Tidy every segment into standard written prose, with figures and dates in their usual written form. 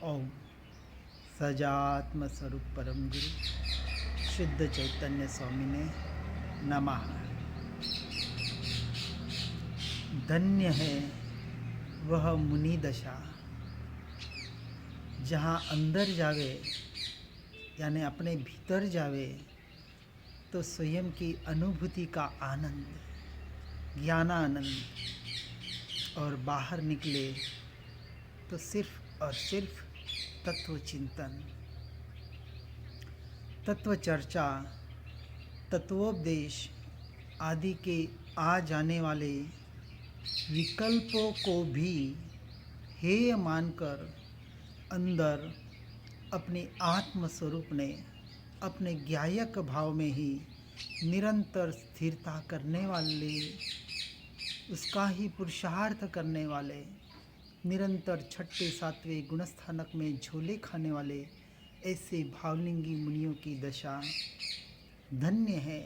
ओम सजात्म स्वरूप परम गुरु शुद्ध चैतन्य स्वामी ने नमः। धन्य है वह मुनि दशा जहाँ अंदर जावे यानी अपने भीतर जावे तो स्वयं की अनुभूति का आनंद, ज्ञानानंद, और बाहर निकले तो सिर्फ और सिर्फ तत्व चिंतन, तत्व चर्चा, तत्वोपदेश आदि के आ जाने वाले विकल्पों को भी हेय मानकर अंदर अपने आत्म स्वरूप ने अपने ज्ञायक भाव में ही निरंतर स्थिरता करने वाले, उसका ही पुरुषार्थ करने वाले, निरंतर छठे सातवें गुणस्थानक में झोले खाने वाले ऐसे भावलिंगी मुनियों की दशा धन्य है।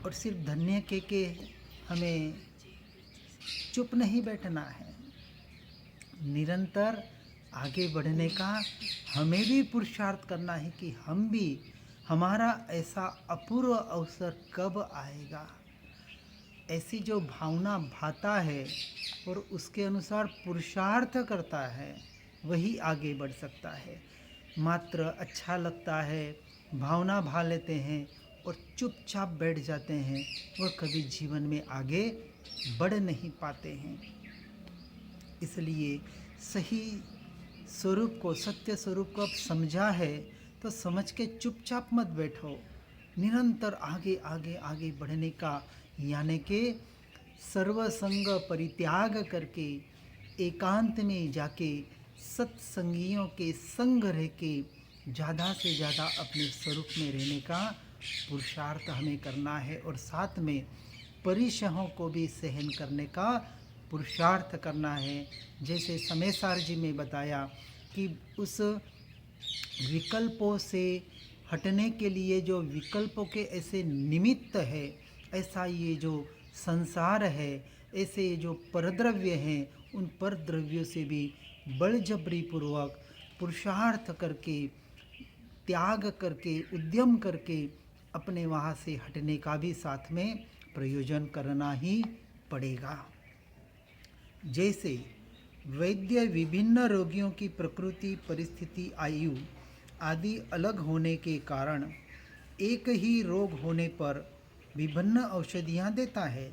और सिर्फ धन्य के हमें चुप नहीं बैठना है, निरंतर आगे बढ़ने का हमें भी पुरुषार्थ करना है कि हम भी, हमारा ऐसा अपूर्व अवसर कब आएगा। ऐसी जो भावना भाता है और उसके अनुसार पुरुषार्थ करता है वही आगे बढ़ सकता है। मात्र अच्छा लगता है, भावना भा लेते हैं और चुपचाप बैठ जाते हैं, वह कभी जीवन में आगे बढ़ नहीं पाते हैं। इसलिए सही स्वरूप को, सत्य स्वरूप को अब समझा है तो समझ के चुपचाप मत बैठो, निरंतर आगे आगे आगे बढ़ने का, यानी कि सर्वसंग परित्याग करके एकांत में जाके सत्संगियों के संग रह के ज़्यादा से ज़्यादा अपने स्वरूप में रहने का पुरुषार्थ हमें करना है। और साथ में परिशहों को भी सहन करने का पुरुषार्थ करना है। जैसे समेसार जी में बताया कि उस विकल्पों से हटने के लिए जो विकल्पों के ऐसे निमित्त है, ऐसा ये जो संसार है, ऐसे जो परद्रव्य हैं, उन परद्रव्यों से भी बलजबरी पूर्वक पुरुषार्थ करके, त्याग करके, उद्यम करके अपने वहाँ से हटने का भी साथ में प्रयोजन करना ही पड़ेगा। जैसे वैद्य विभिन्न रोगियों की प्रकृति, परिस्थिति, आयु आदि अलग होने के कारण एक ही रोग होने पर विभिन्न औषधियाँ देता है,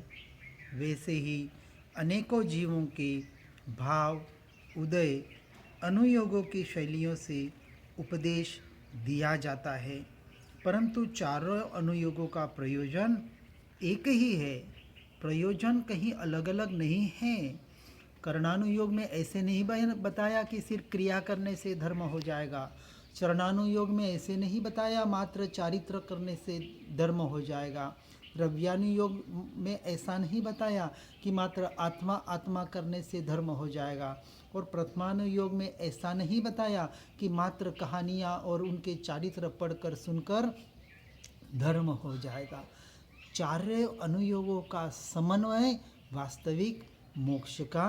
वैसे ही अनेकों जीवों के भाव, उदय, अनुयोगों की शैलियों से उपदेश दिया जाता है, परंतु चारों अनुयोगों का प्रयोजन एक ही है। प्रयोजन कहीं अलग अलग नहीं है। कर्णानुयोग में ऐसे नहीं बताया कि सिर्फ क्रिया करने से धर्म हो जाएगा। चरणानुयोग में ऐसे नहीं बताया मात्र चारित्र करने से धर्म हो जाएगा। द्रव्यानुयोग में ऐसा नहीं बताया कि मात्र आत्मा आत्मा करने से धर्म हो जाएगा। और प्रथमानुयोग में ऐसा नहीं बताया कि मात्र कहानियाँ और उनके चारित्र पढ़कर सुनकर धर्म हो जाएगा। चारों अनुयोगों का समन्वय वास्तविक मोक्ष का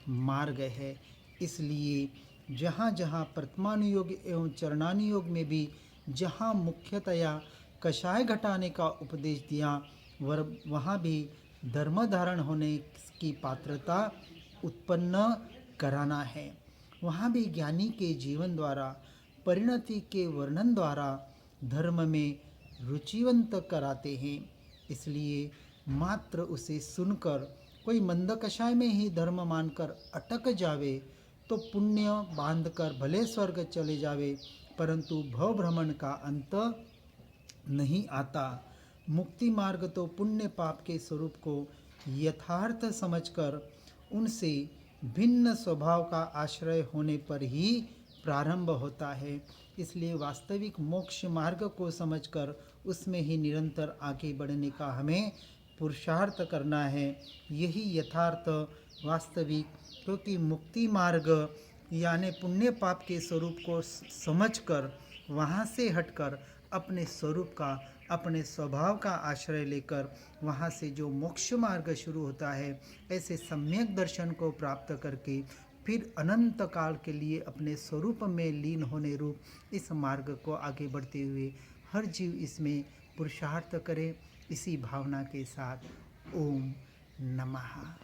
मार्ग है। इसलिए जहाँ जहाँ प्रथमानुयोग एवं चरणानुयोग में भी जहाँ मुख्यतया कषाय घटाने का उपदेश दिया, वहाँ भी धर्म धारण होने की पात्रता उत्पन्न कराना है। वहाँ भी ज्ञानी के जीवन द्वारा, परिणति के वर्णन द्वारा धर्म में रुचिवंत कराते हैं। इसलिए मात्र उसे सुनकर कोई मंद कषाय में ही धर्म मानकर अटक जावे तो पुण्य बांधकर भले स्वर्ग चले जावे, परंतु भव भ्रमण का अंत नहीं आता। मुक्ति मार्ग तो पुण्य पाप के स्वरूप को यथार्थ समझकर उनसे भिन्न स्वभाव का आश्रय होने पर ही प्रारंभ होता है। इसलिए वास्तविक मोक्ष मार्ग को समझकर उसमें ही निरंतर आगे बढ़ने का हमें पुरुषार्थ करना है। यही यथार्थ वास्तविक, क्योंकि मुक्ति मार्ग यानी पुण्य पाप के स्वरूप को समझकर वहाँ से हटकर अपने स्वरूप का, अपने स्वभाव का आश्रय लेकर वहाँ से जो मोक्ष मार्ग शुरू होता है, ऐसे सम्यक दर्शन को प्राप्त करके फिर अनंत काल के लिए अपने स्वरूप में लीन होने रूप इस मार्ग को आगे बढ़ते हुए हर जीव इसमें पुरुषार्थ करे। इसी भावना के साथ ओम नमः।